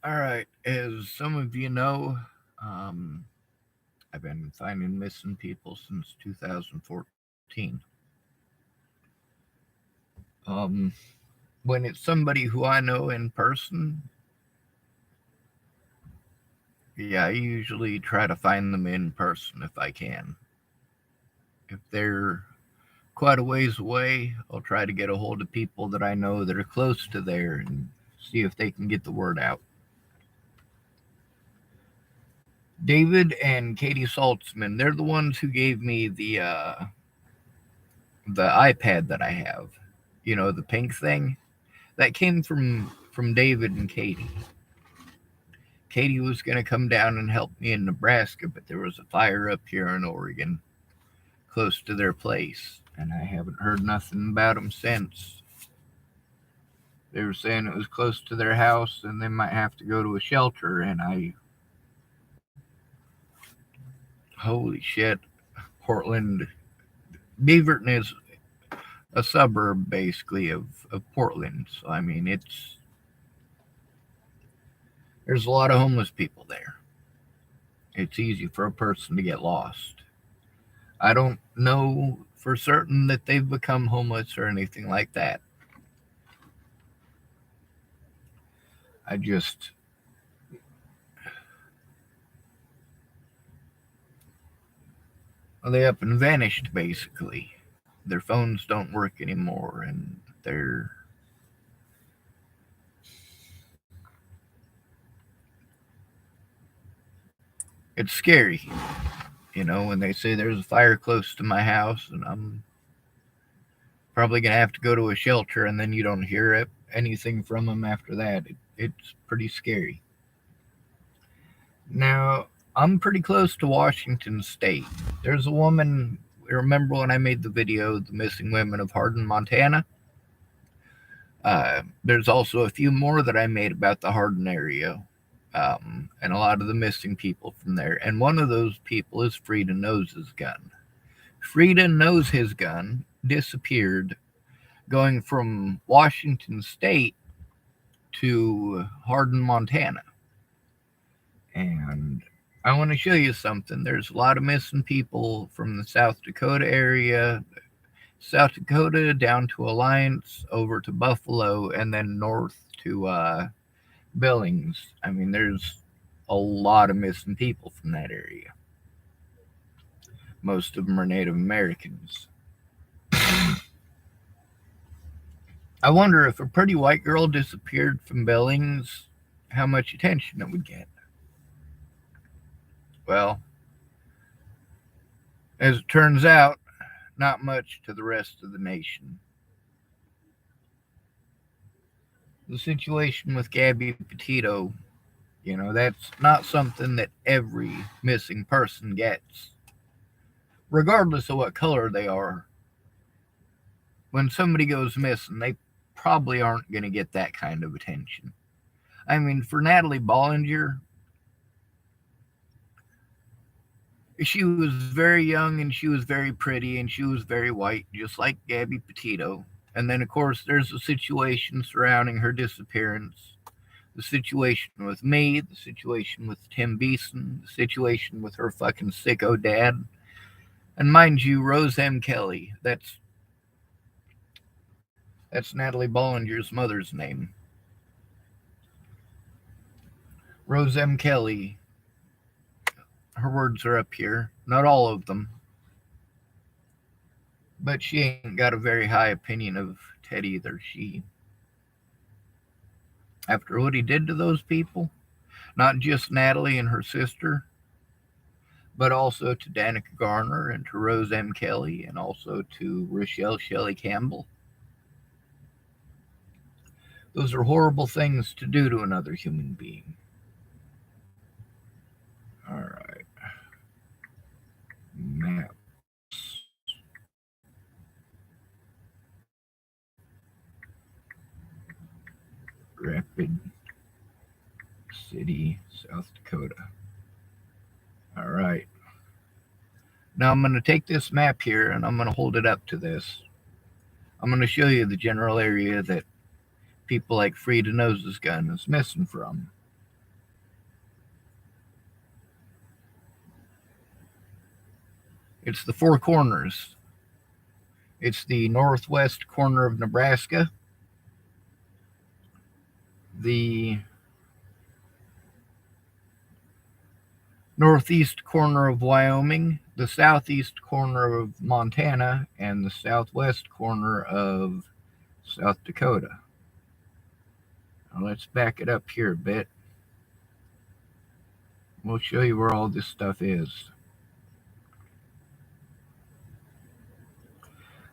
All right, as some of you know, um, I've been finding missing people since 2014. Um, when it's somebody who I know in person, yeah, I usually try to find them in person if I can. If they're quite a ways away, I'll try to get a hold of people that I know that are close to there and see if they can get the word out. David and Katie Saltzman, they're the ones who gave me the iPad that I have. You know, the pink thing that came from David and Katie. Katie was going to come down and help me in Nebraska, but there was a fire up here in Oregon close to their place, and I haven't heard nothing about them since. They were saying it was close to their house and they might have to go to a shelter, and holy shit, Portland, Beaverton is a suburb basically of Portland. So I mean, there's a lot of homeless people there. It's easy for a person to get lost. I don't know for certain that they've become homeless or anything like that. I just, well, they up and vanished basically. Their phones don't work anymore, and they're, it's scary. You know, when they say there's a fire close to my house and I'm probably going to have to go to a shelter, and then you don't hear anything from them after that, it's pretty scary. Now, I'm pretty close to Washington State. There's a woman, remember when I made the video, The Missing Women of Hardin, Montana? There's also a few more that I made about the Hardin area, and a lot of the missing people from there. And one of those people is Frida Knows His Gun. Frida Knows His Gun disappeared going from Washington State to Hardin, Montana. And I want to show you something. There's a lot of missing people from the South Dakota area, South Dakota down to Alliance, over to Buffalo, and then north to Billings. I mean, there's a lot of missing people from that area. Most of them are Native Americans. I wonder if a pretty white girl disappeared from Billings, how much attention it would get. Well, as it turns out, not much to the rest of the nation. The situation with Gabby Petito, you know, that's not something that every missing person gets, regardless of what color they are. When somebody goes missing, they probably aren't going to get that kind of attention. I mean, for Natalie Bollinger, she was very young and she was very pretty and she was very white, just like Gabby Petito. And then, of course, there's the situation surrounding her disappearance, the situation with me, the situation with Tim Beeson, the situation with her fucking sicko dad. And mind you, Rose M. Kelly, that's Natalie Bollinger's mother's name. Rose M. Kelly, her words are up here. Not all of them. But she ain't got a very high opinion of Ted either. After what he did to those people, not just Natalie and her sister, but also to Danica Garner and to Rose M. Kelly and also to Rochelle Shelley Campbell. Those are horrible things to do to another human being. All right. Maps. Rapid City, South Dakota. All right. Now I'm going to take this map here and I'm going to hold it up to this. I'm going to show you the general area that people like Frida Knows His Gun is missing from. It's the Four Corners. It's the northwest corner of Nebraska, the northeast corner of Wyoming, the southeast corner of Montana, and the southwest corner of South Dakota. Now let's back it up here a bit. We'll show you where all this stuff is.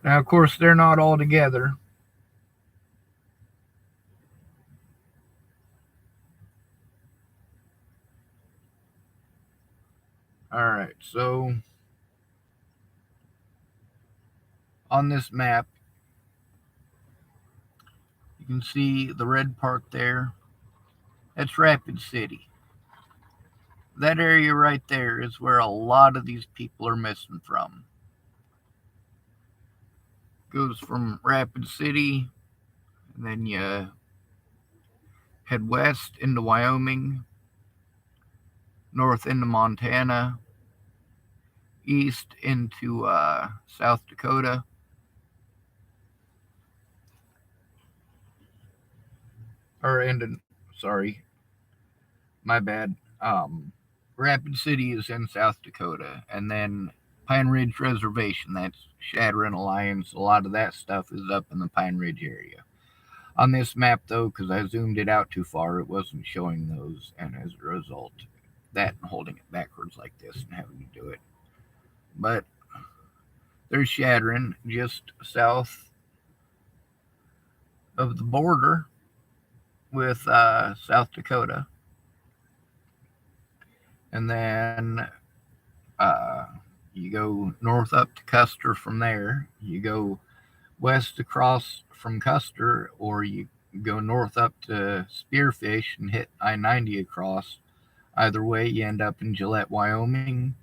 Now, of course, they're not all together. All right, so on this map, you can see the red part there. That's Rapid City. That area right there is where a lot of these people are missing from. Goes from Rapid City, and then you head west into Wyoming, north into Montana, east into South Dakota, sorry, my bad. Rapid City is in South Dakota, and then Pine Ridge Reservation, that's Shadron Alliance. A lot of that stuff is up in the Pine Ridge area. On this map, though, because I zoomed it out too far, it wasn't showing those, and as a result, that and holding it backwards like this and having to do it. But there's Shadron, just south of the border with South Dakota. And then you go north up to Custer from there. You go west across from Custer, or you go north up to Spearfish and hit I-90 across. Either way, you end up in Gillette, Wyoming.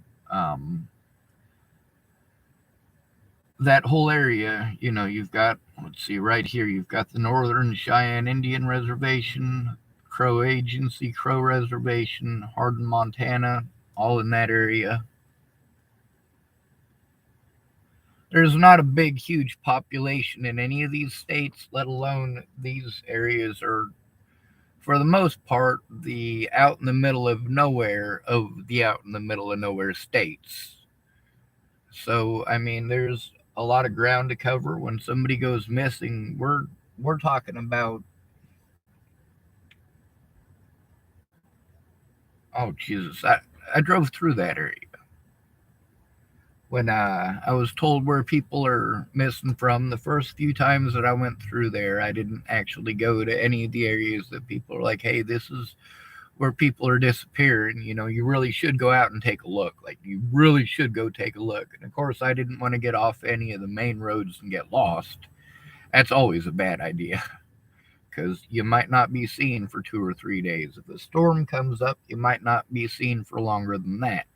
That whole area, you've got, let's see, right here, you've got the Northern Cheyenne Indian Reservation, Crow Agency, Crow Reservation, Hardin, Montana, all in that area. There's not a big, huge population in any of these states, let alone these areas are, for the most part, the out in the middle of nowhere of the out in the middle of nowhere states. So, I mean, there's a lot of ground to cover. When somebody goes missing, we're talking about, oh Jesus, I drove through that area. When I was told where people are missing from, the first few times that I went through there, I didn't actually go to any of the areas that people are like, hey, this is where people are disappearing. You really should go out and take a look. Like, you really should go take a look. And of course, I didn't want to get off any of the main roads and get lost. That's always a bad idea because you might not be seen for 2 or 3 days. If a storm comes up, you might not be seen for longer than that.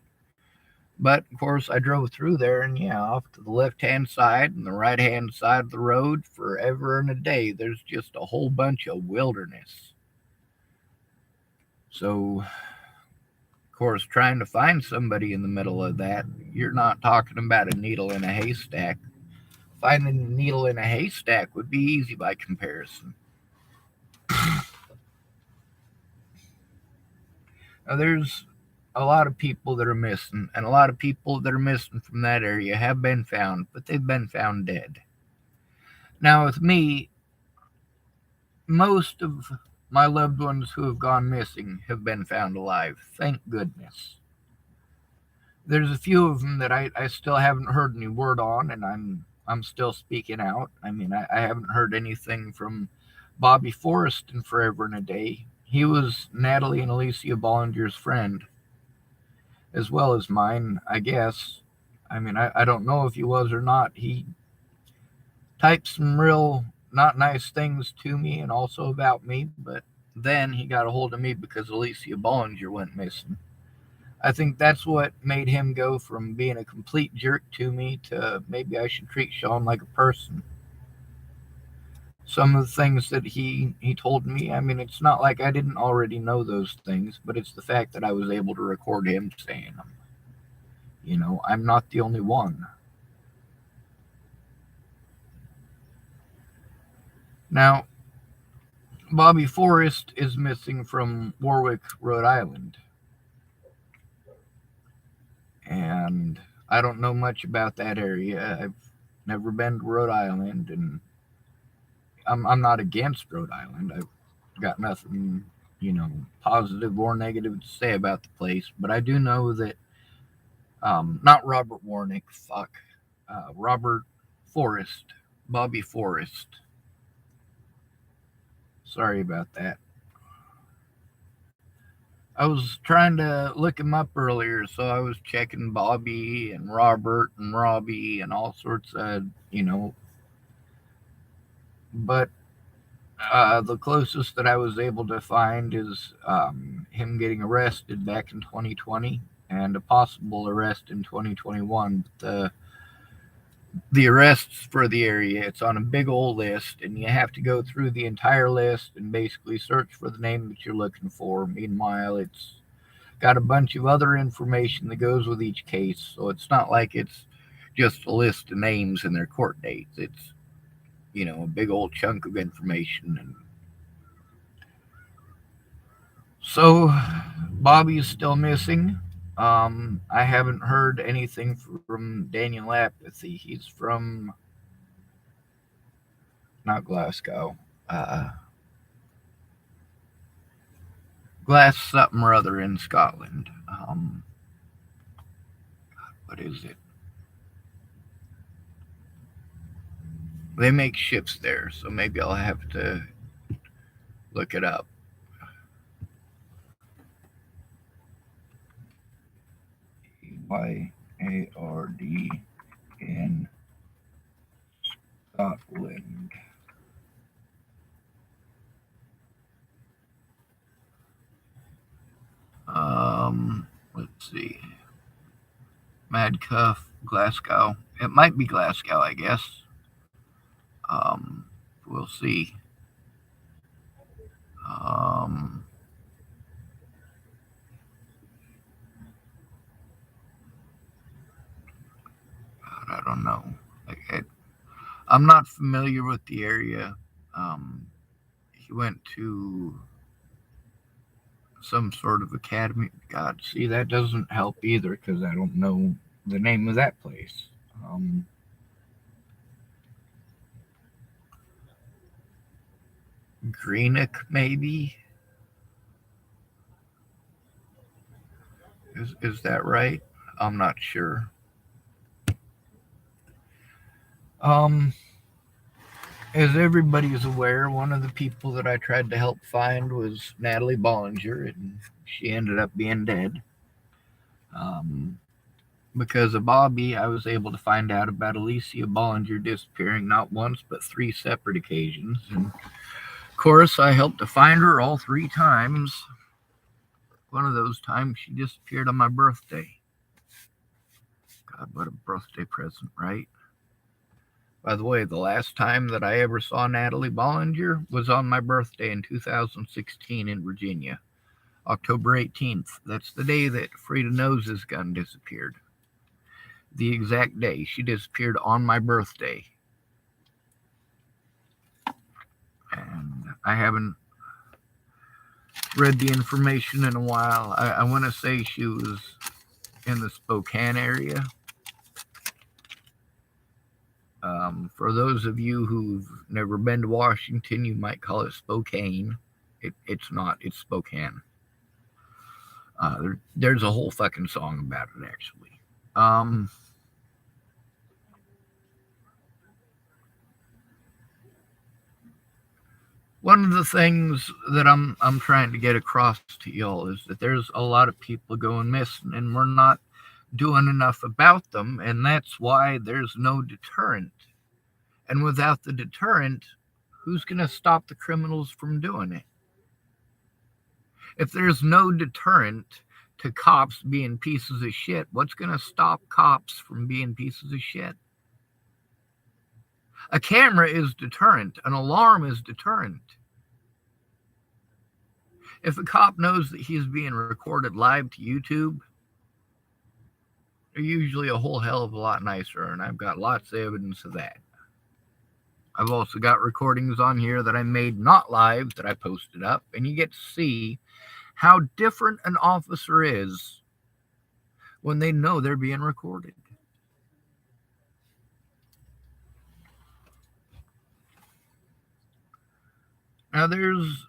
But of course, I drove through there, and yeah, off to the left-hand side and the right-hand side of the road, forever and a day, there's just a whole bunch of wilderness. So, of course, trying to find somebody in the middle of that, you're not talking about a needle in a haystack. Finding a needle in a haystack would be easy by comparison. Now, there's a lot of people that are missing, and a lot of people that are missing from that area have been found, but they've been found dead. Now, with me, most of my loved ones who have gone missing have been found alive. Thank goodness. There's a few of them that I still haven't heard any word on, and I'm still speaking out. I mean, I haven't heard anything from Bobby Forrest in forever and a day. He was Natalie and Alicia Bollinger's friend, as well as mine, I guess. I mean, I don't know if he was or not. He typed some real not nice things to me and also about me, but then he got a hold of me because Alicia Bollinger went missing. I think that's what made him go from being a complete jerk to me to maybe I should treat Sean like a person. Some of the things that he told me, I mean, it's not like I didn't already know those things, but it's the fact that I was able to record him saying them. I'm not the only one. Now, Bobby Forrest is missing from Warwick, Rhode Island. And I don't know much about that area. I've never been to Rhode Island, and I'm not against Rhode Island. I've got nothing, positive or negative to say about the place. But I do know that, not Robert Warnick, Robert Forrest, Bobby Forrest. Sorry about that. I was trying to look him up earlier, so I was checking Bobby and Robert and Robbie and all sorts of, but the closest that I was able to find is him getting arrested back in 2020 and a possible arrest in 2021. But the arrests for the area, it's on a big old list, and you have to go through the entire list and basically search for the name that you're looking for. Meanwhile, it's got a bunch of other information that goes with each case, so it's not like it's just a list of names and their court dates. It's a big old chunk of information. And so Bobby's still missing. I haven't heard anything from Daniel Apathy. He's from not Glasgow. Glass something or other in Scotland. What is it? They make ships there, so maybe I'll have to look it up. YARD in Scotland. Let's see. Mad Cuff, Glasgow. It might be Glasgow, I guess. We'll see. I don't know. I'm not familiar with the area. He went to some sort of academy. God, see, that doesn't help either because I don't know the name of that place. Greenock, maybe? Is that right? I'm not sure. As everybody's aware, one of the people that I tried to help find was Natalie Bollinger, and she ended up being dead. Because of Bobby, I was able to find out about Alicia Bollinger disappearing not once but 3 separate occasions. And of course, I helped to find her all 3 times. One of those times she disappeared on my birthday. God, what a birthday present, right? By the way, the last time that I ever saw Natalie Bollinger was on my birthday in 2016 in Virginia, October 18th. That's the day that Frida Nose's gun disappeared. The exact day she disappeared on my birthday. And I haven't read the information in a while. I want to say she was in the Spokane area. For those of you who've never been to Washington, you might call it Spokane. It's not. It's Spokane. There's a whole fucking song about it, actually. One of the things that I'm trying to get across to y'all is that there's a lot of people going missing, and we're not doing enough about them, and that's why there's no deterrent. And without the deterrent, who's going to stop the criminals from doing it? If there's no deterrent to cops being pieces of shit, what's going to stop cops from being pieces of shit? A camera is deterrent. An alarm is deterrent. If a cop knows that he's being recorded live to YouTube, are usually a whole hell of a lot nicer, and I've got lots of evidence of that. I've also got recordings on here that I made not live that I posted up, and you get to see how different an officer is when they know they're being recorded. Now, there's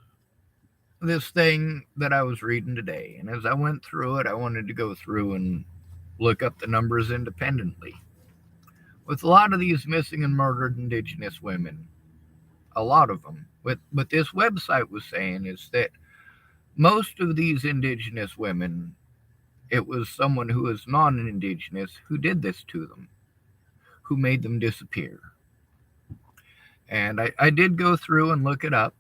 this thing that I was reading today, and as I went through it, I wanted to go through and look up the numbers independently. With a lot of these missing and murdered Indigenous women, a lot of them, what this website was saying is that most of these Indigenous women, it was someone who is non Indigenous who did this to them, who made them disappear. And I did go through and look it up,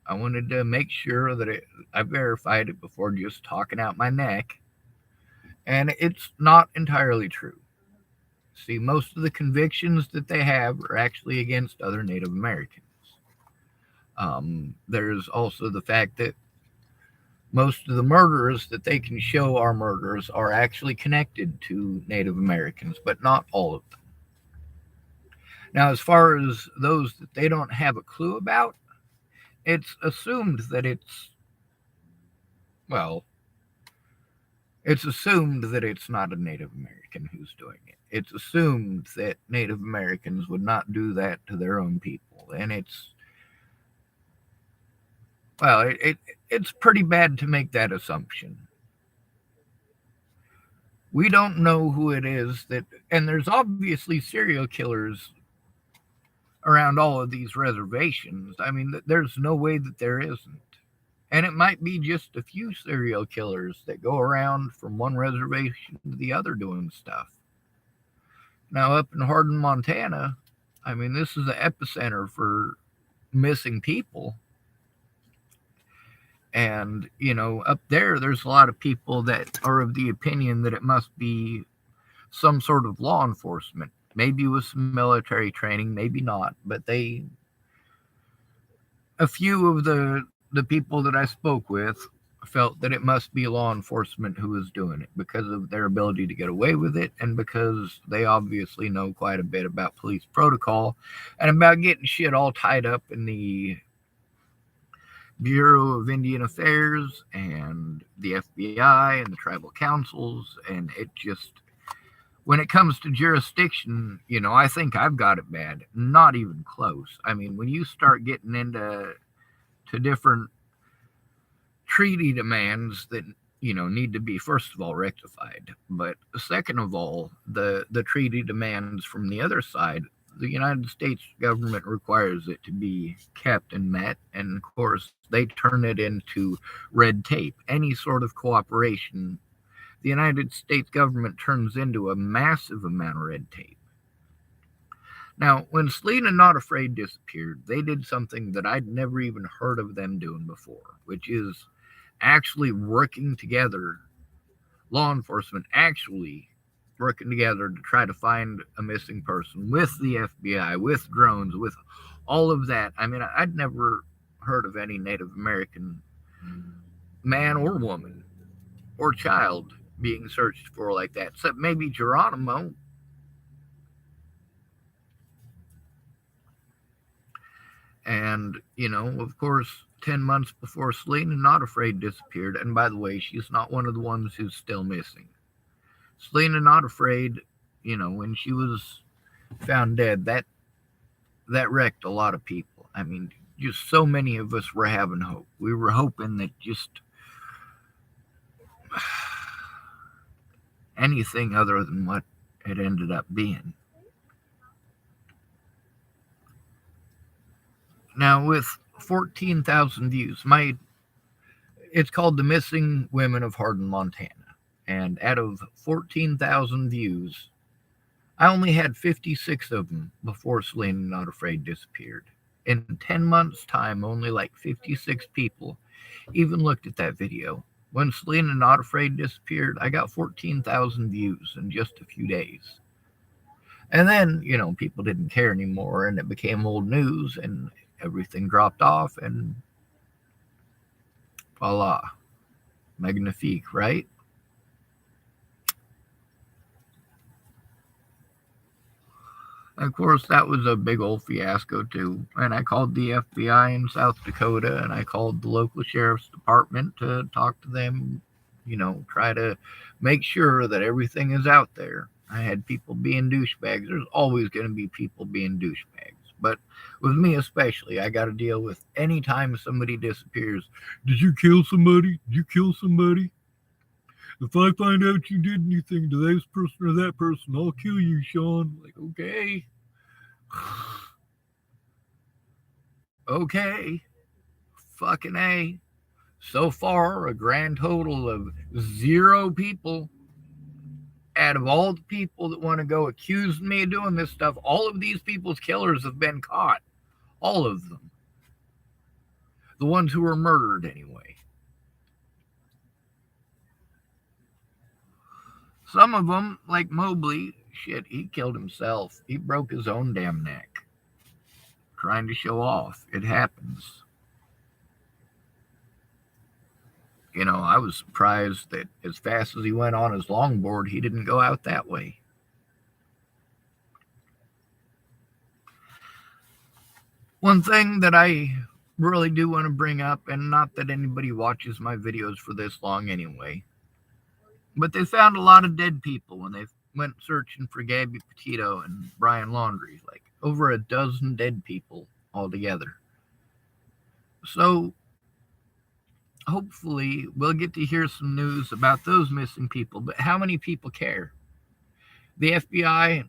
I wanted to make sure that I verified it before just talking out my neck. And it's not entirely true. See, most of the convictions that they have are actually against other Native Americans. There's also the fact that most of the murderers that they can show are murderers are actually connected to Native Americans, but not all of them. Now, as far as those that they don't have a clue about, it's assumed that it's assumed that it's not a Native American who's doing it. It's assumed that Native Americans would not do that to their own people. And it's pretty bad to make that assumption. We don't know who it is and there's obviously serial killers around all of these reservations. I mean, there's no way that there isn't. And it might be just a few serial killers that go around from one reservation to the other doing stuff. Now, up in Hardin, Montana, I mean, this is the epicenter for missing people. And, up there's a lot of people that are of the opinion that it must be some sort of law enforcement. Maybe with some military training, maybe not. But a few of the people that I spoke with felt that it must be law enforcement who is doing it because of their ability to get away with it and because they obviously know quite a bit about police protocol and about getting shit all tied up in the Bureau of Indian Affairs and the FBI and the tribal councils. And it just, when it comes to jurisdiction, I think I've got it bad. Not even close. I mean, when you start getting into different treaty demands that need to be, first of all, rectified, but second of all, the treaty demands from the other side, the United States government requires it to be kept and met, and of course they turn it into red tape. Any sort of cooperation, the United States government turns into a massive amount of red tape. Now, when Selena Not Afraid disappeared, they did something that I'd never even heard of them doing before, which is actually working together, law enforcement actually working together to try to find a missing person with the FBI, with drones, with all of that. I mean, I'd never heard of any Native American man or woman or child being searched for like that, except maybe Geronimo. And, of course, 10 months before Selena Not Afraid disappeared, and by the way, she's not one of the ones who's still missing. Selena Not Afraid, when she was found dead, that wrecked a lot of people. I mean, just so many of us were having hope. We were hoping that just anything other than what it ended up being. Now, with 14,000 views, it's called The Missing Women of Hardin, Montana. And out of 14,000 views, I only had 56 of them before Selena Not Afraid disappeared. In 10 months' time, only like 56 people even looked at that video. When Selena Not Afraid disappeared, I got 14,000 views in just a few days. And then, people didn't care anymore, and it became old news, and everything dropped off, and voila, magnifique, right? Of course, that was a big old fiasco, too. And I called the FBI in South Dakota and I called the local sheriff's department to talk to them, try to make sure that everything is out there. I had people being douchebags. There's always going to be people being douchebags. But with me especially, I got to deal with any time somebody disappears. Did you kill somebody? Did you kill somebody? If I find out you did anything to this person or that person, I'll kill you, Sean. Like, okay. Okay. Fucking A. So far, a grand total of 0 people out of all the people that want to go accuse me of doing this stuff. All of these people's killers have been caught. All of them. The ones who were murdered, anyway. Some of them, like Mobley, shit, he killed himself. He broke his own damn neck. Trying to show off. It happens. I was surprised that as fast as he went on his longboard, he didn't go out that way. One thing that I really do want to bring up, and not that anybody watches my videos for this long anyway, but they found a lot of dead people when they went searching for Gabby Petito and Brian Laundrie, like over a dozen dead people altogether. So hopefully we'll get to hear some news about those missing people, but how many people care? The FBI,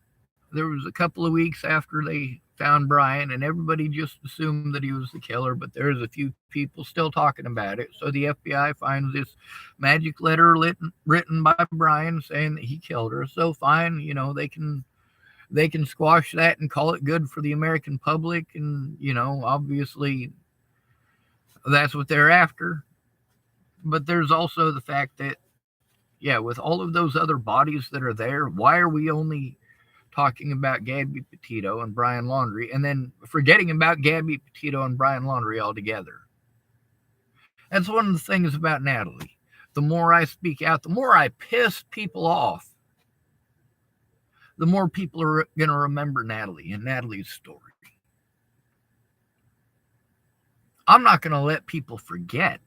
there was a couple of weeks after they found Brian, and everybody just assumed that he was the killer, but there's a few people still talking about it. So the FBI finds this magic letter written by Brian saying that he killed her. So fine, they can squash that and call it good for the American public, and obviously that's what they're after. But there's also the fact that, with all of those other bodies that are there, why are we only talking about Gabby Petito and Brian Laundrie and then forgetting about Gabby Petito and Brian Laundrie altogether? That's one of the things about Natalie. The more I speak out, the more I piss people off, the more people are going to remember Natalie and Natalie's story. I'm not going to let people forget.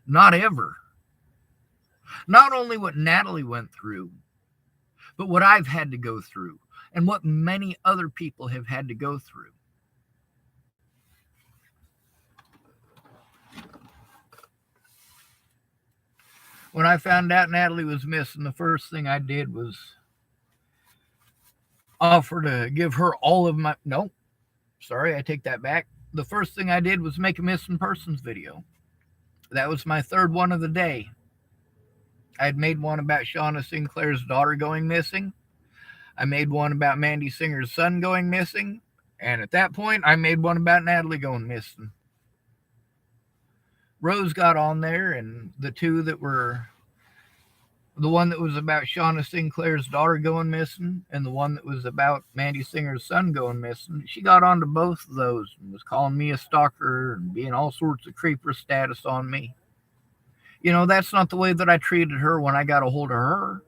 Not ever. Not only what Natalie went through, but what I've had to go through and what many other people have had to go through. When I found out Natalie was missing, the first thing I did was offer to give her all of my... No, sorry, I take that back. The first thing I did was make a missing persons video. That was my third one of the day. I'd made one about Shauna Sinclair's daughter going missing. I made one about Mandy Singer's son going missing. And at that point, I made one about Natalie going missing. Rose got on there, and the two that were... The one that was about Shauna Sinclair's daughter going missing and the one that was about Mandy Singer's son going missing, she got onto both of those and was calling me a stalker and being all sorts of creeper status on me. That's not the way that I treated her when I got a hold of her.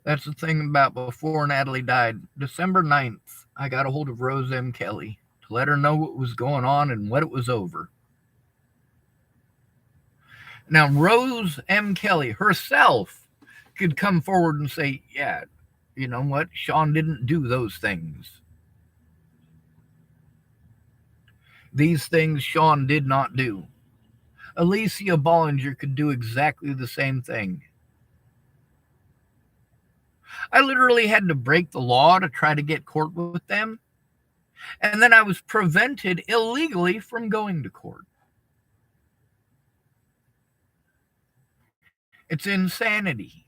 That's the thing about before Natalie died. December 9th, I got a hold of Rose M. Kelly to let her know what was going on and what it was over. Now, Rose M. Kelly herself could come forward and say, yeah, you know what? Sean didn't do those things. These things Sean did not do. Alicia Bollinger could do exactly the same thing. I literally had to break the law to try to get court with them. And then I was prevented illegally from going to court. It's insanity.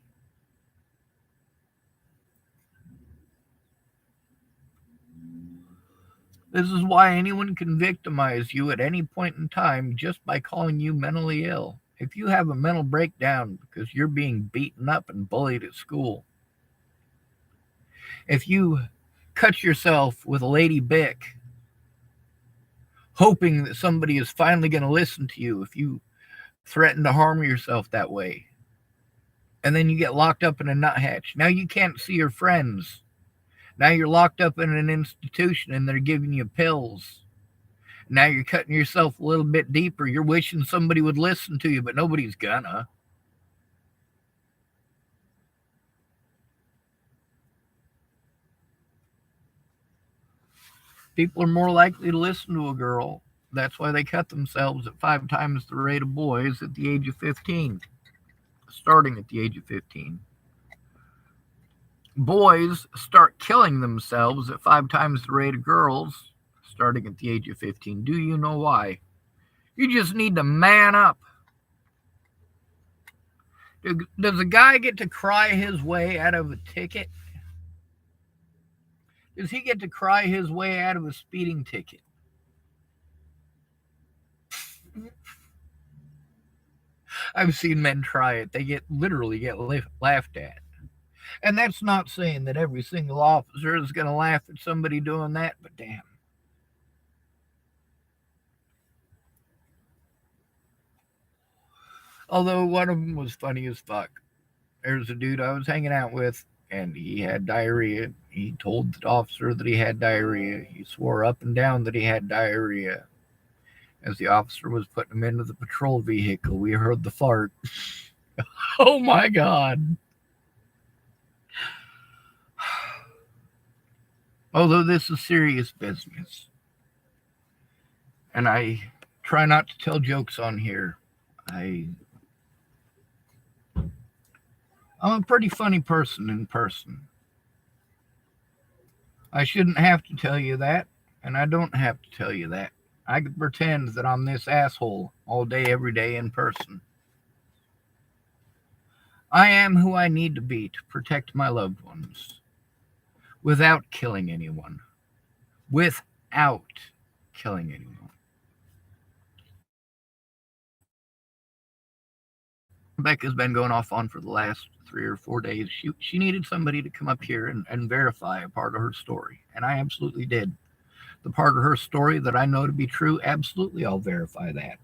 This is why anyone can victimize you at any point in time just by calling you mentally ill. If you have a mental breakdown because you're being beaten up and bullied at school, if you cut yourself with a Lady Bic, hoping that somebody is finally going to listen to you, if you threaten to harm yourself that way, And then you get locked up in a nuthatch. Now you can't see your friends. Now you're locked up in an institution and they're giving you pills. Now you're cutting yourself a little bit deeper. You're wishing somebody would listen to you, but nobody's gonna. People are more likely to listen to a girl. That's why they cut themselves at 5 times the rate of boys at the age of 15, starting at the age of 15. Boys start killing themselves at 5 times the rate of girls, starting at the age of 15. Do you know why? You just need to man up. Does a guy get to cry his way out of a ticket? Does he get to cry his way out of a speeding ticket? I've seen men try it. They literally get laughed at. And that's not saying that every single officer is going to laugh at somebody doing that, but damn. Although one of them was funny as fuck. There's a dude I was hanging out with, and he had diarrhea. He told the officer that he had diarrhea. He swore up and down that he had diarrhea. As the officer was putting him into the patrol vehicle, we heard the fart. Oh my God. Although this is serious business, and I try not to tell jokes on here, I'm a pretty funny person in person. I shouldn't have to tell you that, and I don't have to tell you that. I could pretend that I'm this asshole all day, every day in person. I am who I need to be to protect my loved ones without killing anyone. Without killing anyone. Becca's been going off on for the last 3 or 4 days. She needed somebody to come up here and verify a part of her story, and I absolutely did. The part of her story that I know to be true, absolutely I'll verify that.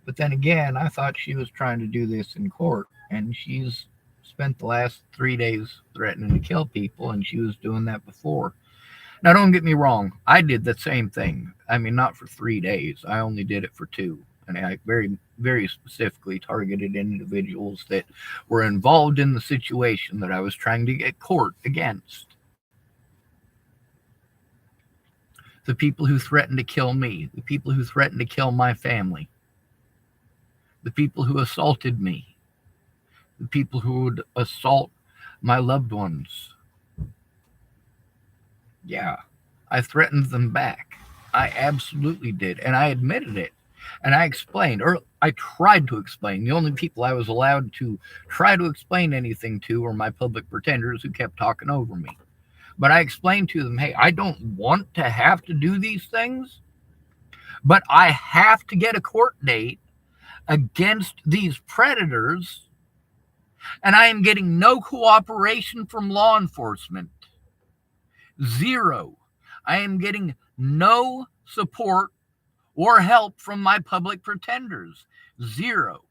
But then again, I thought she was trying to do this in court, and she's spent the last 3 days threatening to kill people, and she was doing that before. Now, don't get me wrong, I did the same thing. I mean, not for 3 days, I only did it for 2. And I very, very specifically targeted individuals that were involved in the situation that I was trying to get court against. The people who threatened to kill me, the people who threatened to kill my family, the people who assaulted me, the people who would assault my loved ones. Yeah, I threatened them back. I absolutely did, and I admitted it. And I explained, or I tried to explain. The only people I was allowed to try to explain anything to were my public pretenders who kept talking over me. But I explained to them, hey, I don't want to have to do these things, but I have to get a court date against these predators, and I am getting no cooperation from law enforcement. Zero. I am getting no support or help from my public pretenders. Zero.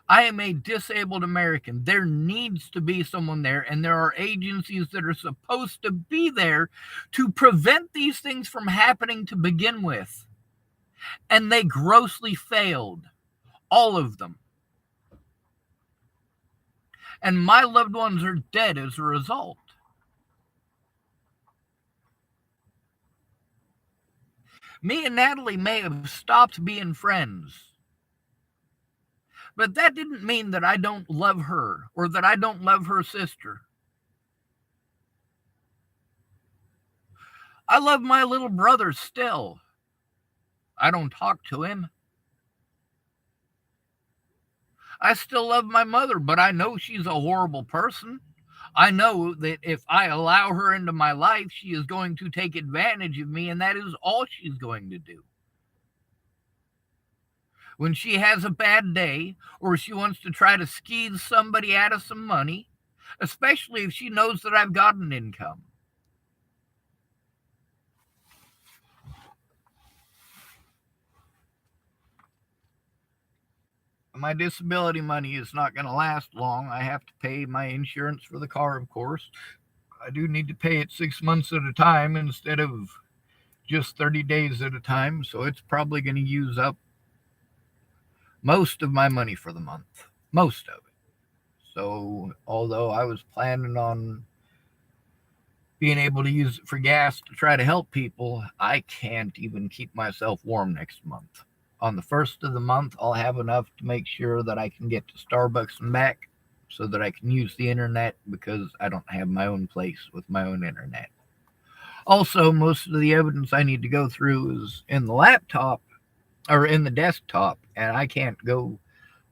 I am a disabled American. There needs to be someone there, and there are agencies that are supposed to be there to prevent these things from happening to begin with. And they grossly failed. All of them. And my loved ones are dead as a result. Me and Natalie may have stopped being friends. But that didn't mean that I don't love her or that I don't love her sister. I love my little brother still. I don't talk to him. I still love my mother, but I know she's a horrible person. I know that if I allow her into my life, she is going to take advantage of me, and that is all she's going to do. When she has a bad day or she wants to try to skeeze somebody out of some money, especially if she knows that I've got an income. Am my disability money is not going to last long. I have to pay my insurance for the car, of course. I do need to pay it 6 months at a time instead of just 30 days at a time. So it's probably going to use up most of my money for the month. Most of it. So although I was planning on being able to use it for gas to try to help people, I can't even keep myself warm next month. On the first of the month, I'll have enough to make sure that I can get to Starbucks and back so that I can use the internet, because I don't have my own place with my own internet. Also, most of the evidence I need to go through is in the laptop or in the desktop, and I can't go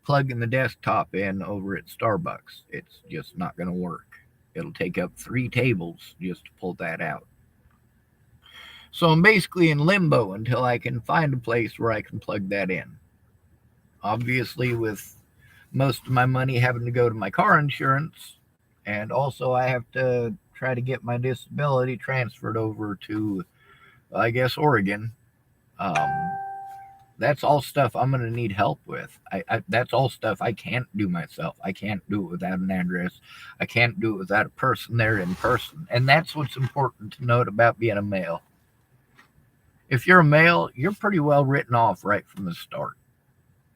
plugging the desktop in over at Starbucks. It's just not going to work. It'll take up 3 tables just to pull that out. So I'm basically in limbo until I can find a place where I can plug that in. Obviously, with most of my money having to go to my car insurance, and also I have to try to get my disability transferred over to, I guess, Oregon. That's all stuff I'm going to need help with. That's all stuff I can't do myself. I can't do it without an address. I can't do it without a person there in person. And that's what's important to note about being a male. If you're a male, you're pretty well written off right from the start.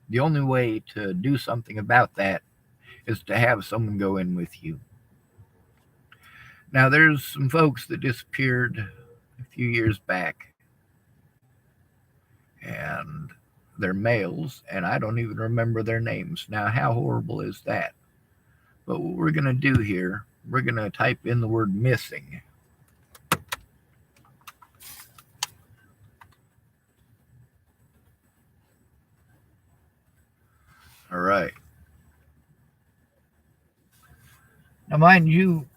The only way to do something about that is to have someone go in with you. Now, there's some folks that disappeared a few years back, and they're males, and I don't even remember their names. Now, how horrible is that? But what we're going to do here, we're going to type in the word missing. All right. Now, mind you,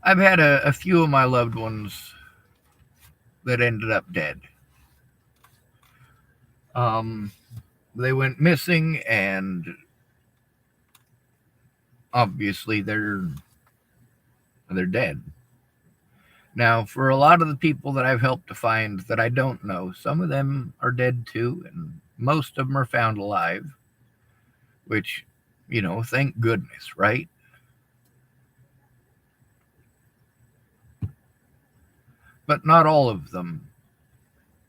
I've had a few of my loved ones that ended up dead. They went missing, and obviously they're dead. Now, for a lot of the people that I've helped to find that I don't know, some of them are dead too, and most of them are found alive, which, thank goodness, right? But not all of them.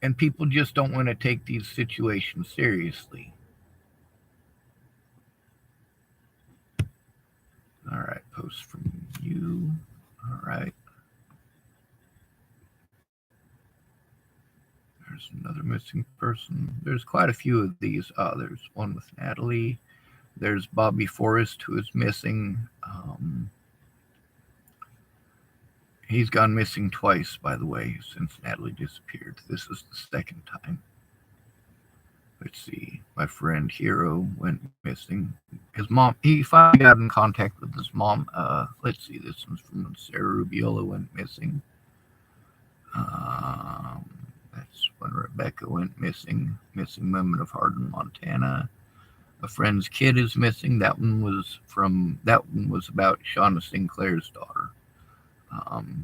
And people just don't want to take these situations seriously. All right, post from you. All right. There's another missing person. There's quite a few of these. There's one with Natalie. There's Bobby Forrest, who is missing. He's gone missing twice, by the way, since Natalie disappeared. This is the second time. Let's see. My friend Hero went missing. His mom, he finally got in contact with his mom. Let's see. This one's from when Sarah Rubiola went missing. That's when Rebecca went missing. Missing women of Hardin, Montana. A friend's kid is missing. That one was about Shauna Sinclair's daughter.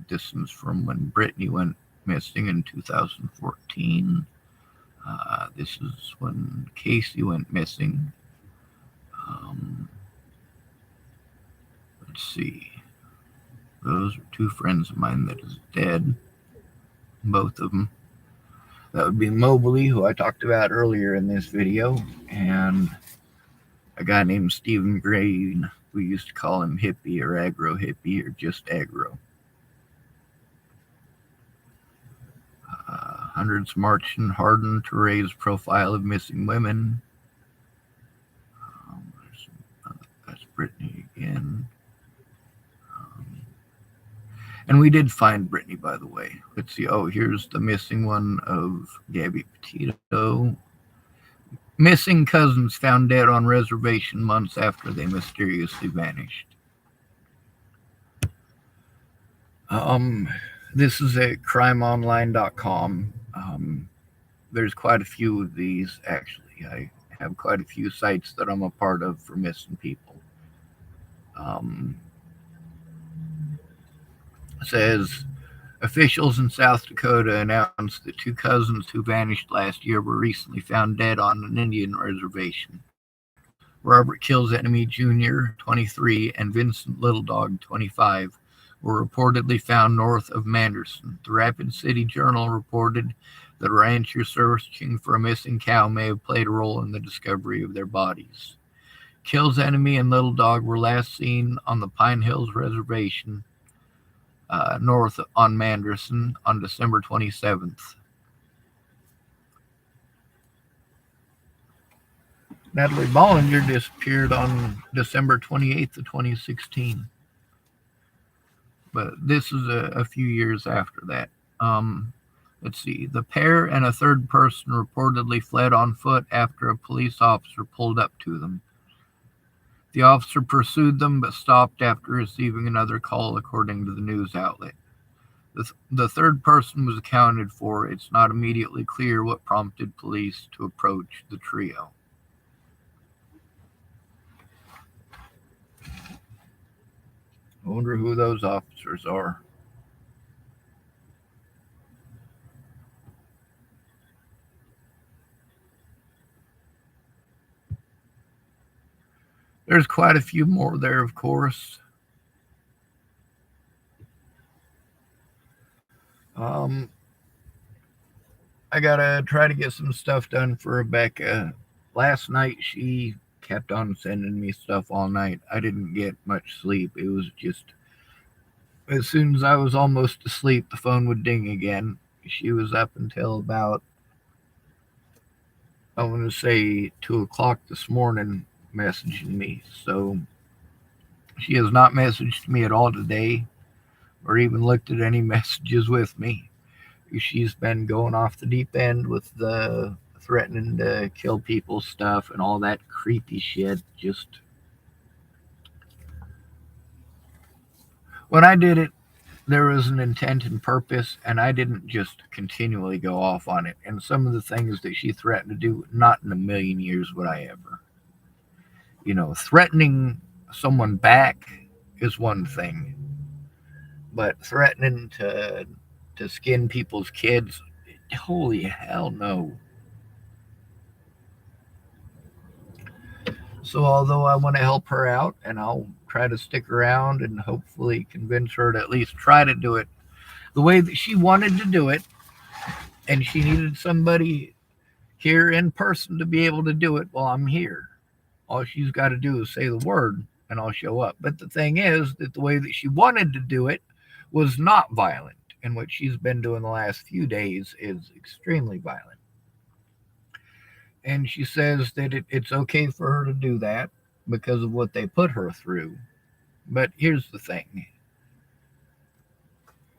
This one's from when Brittany went missing in 2014. This is when Casey went missing. Let's see. Those are 2 friends of mine that is dead. Both of them. That would be Mobley, who I talked about earlier in this video, and a guy named Stephen Green. We used to call him Hippie or Agro Hippie or just Agro. Hundreds marched in Hardin to raise profile of missing women. That's Brittany again. And we did find Brittany, by the way. Let's see. Oh, here's the missing one of Gabby Petito. Missing cousins found dead on reservation months after they mysteriously vanished. This is at crimeonline.com. There's quite a few of these, actually. I have quite a few sites that I'm a part of for missing people. It says Officials in South Dakota announced that two cousins who vanished last year were recently found dead on an Indian reservation. Robert Kills Enemy Jr., 23, and Vincent Little Dog, 25, were reportedly found north of Manderson. The Rapid City Journal reported that a rancher searching for a missing cow may have played a role in the discovery of their bodies. Kills Enemy and Little Dog were last seen on the Pine Hills Reservation north on Manderson on December 27th. Natalie Bollinger disappeared on December 28th of 2016. But this is a few years after that. Let's see. The pair and a third person reportedly fled on foot after a police officer pulled up to them. The officer pursued them but stopped after receiving another call, according to the news outlet. The third person was accounted for. It's not immediately clear what prompted police to approach the trio. I wonder who those officers are. There's quite a few more there, of course. I gotta try to get some stuff done for Rebecca. Last night she kept on sending me stuff all night. I didn't get much sleep. It was just as soon as I was almost asleep, the phone would ding again. She was up until about, I want to say, 2 o'clock this morning messaging me. So she has not messaged me at all today or even looked at any messages with me. She's been going off the deep end with the threatening to kill people stuff and all that creepy shit. Just when I did it, there was an intent and purpose, and I didn't just continually go off on it. And some of the things that she threatened to do, not in a million years would I ever. Threatening someone back is one thing, but threatening to skin people's kids, holy hell no. So although I want to help her out, and I'll try to stick around and hopefully convince her to at least try to do it the way that she wanted to do it, and she needed somebody here in person to be able to do it, well, I'm here. All she's got to do is say the word and I'll show up. But the thing is that the way that she wanted to do it was not violent. And what she's been doing the last few days is extremely violent. And she says that it's okay for her to do that because of what they put her through. But here's the thing.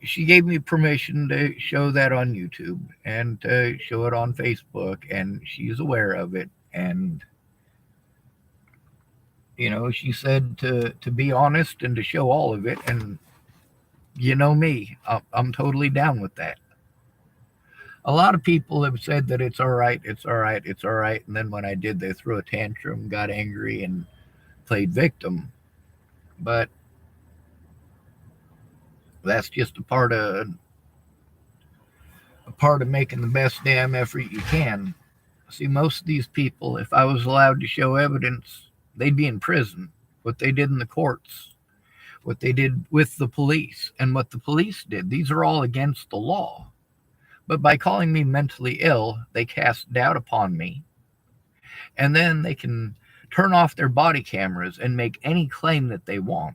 She gave me permission to show that on YouTube and to show it on Facebook, and she's aware of it. And she said to be honest and to show all of it. And you know me, I'm totally down with that. A lot of people have said that it's all right, it's all right, it's all right. And then when I did, they threw a tantrum, got angry, and played victim. But that's just a part of making the best damn effort you can. See, most of these people, if I was allowed to show evidence, they'd be in prison. What they did in the courts, what they did with the police, and what the police did, these are all against the law. But by calling me mentally ill, they cast doubt upon me. And then they can turn off their body cameras and make any claim that they want.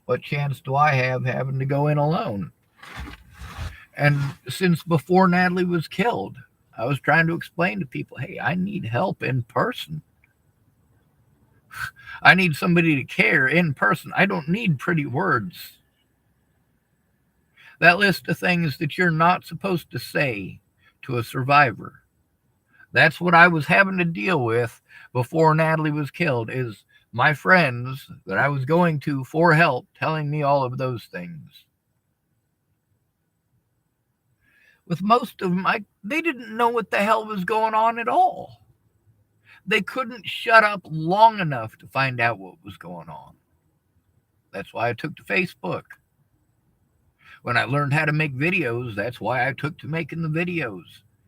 What chance do I have having to go in alone? And since before Natalie was killed, I was trying to explain to people, hey, I need help in person. I need somebody to care in person. I don't need pretty words. That list of things that you're not supposed to say to a survivor. That's what I was having to deal with before Natalie was killed, is my friends that I was going to for help telling me all of those things. With most of them, they didn't know what the hell was going on at all. They couldn't shut up long enough to find out what was going on. That's why I took to Facebook. When I learned how to make videos, that's why I took to making the videos,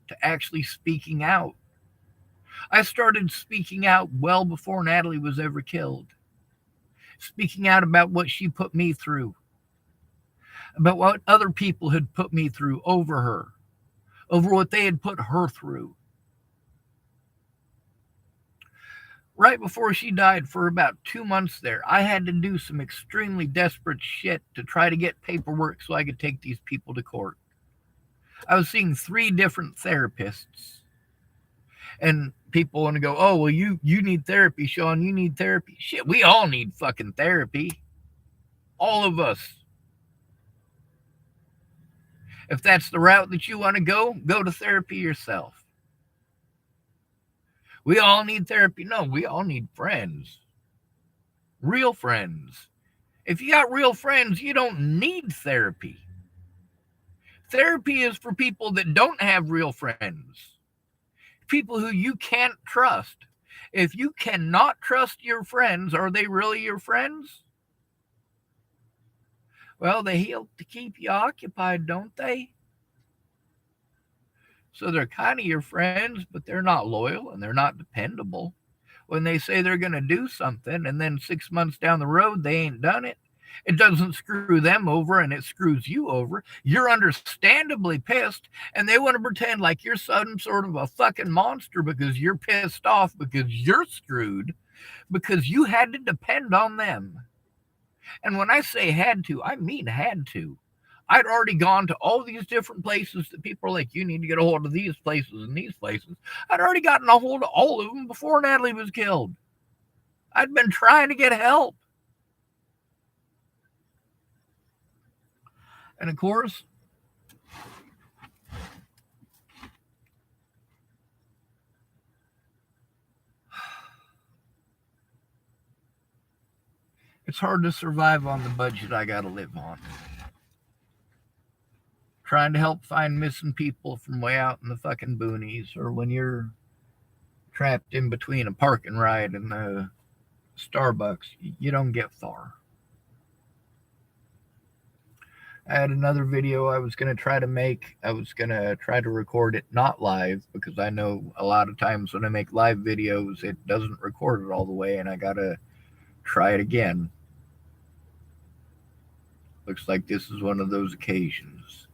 to actually speaking out. I started speaking out well before Natalie was ever killed, speaking out about what she put me through, about what other people had put me through over her, over what they had put her through. Right before she died, for about 2 months there, I had to do some extremely desperate shit to try to get paperwork so I could take these people to court. I was seeing 3 different therapists. And people want to go, oh, well, you need therapy, Sean. You need therapy. Shit, we all need fucking therapy. All of us. If that's the route that you want to go to therapy yourself. We all need therapy. No, we all need friends. Real friends. If you got real friends, you don't need therapy. Therapy is for people that don't have real friends. People who you can't trust. If you cannot trust your friends, are they really your friends? Well, they help to keep you occupied, don't they? So they're kind of your friends, but they're not loyal and they're not dependable. When they say they're going to do something and then 6 months down the road they ain't done it, it doesn't screw them over and it screws you over. You're understandably pissed, and they want to pretend like you're some sort of a fucking monster because you're pissed off because you're screwed, because you had to depend on them. And when I say had to, I mean had to. I'd already gone to all these different places that people are like, you need to get a hold of these places and these places. I'd already gotten a hold of all of them before Natalie was killed. I'd been trying to get help. And of course, it's hard to survive on the budget I got to live on. Trying to help find missing people from way out in the fucking boonies, or when you're trapped in between a parking ride and the Starbucks, you don't get far. I had another video I was going to try to make. I was going to try to record it not live because I know a lot of times when I make live videos, it doesn't record it all the way, and I got to try it again. Looks like this is one of those occasions.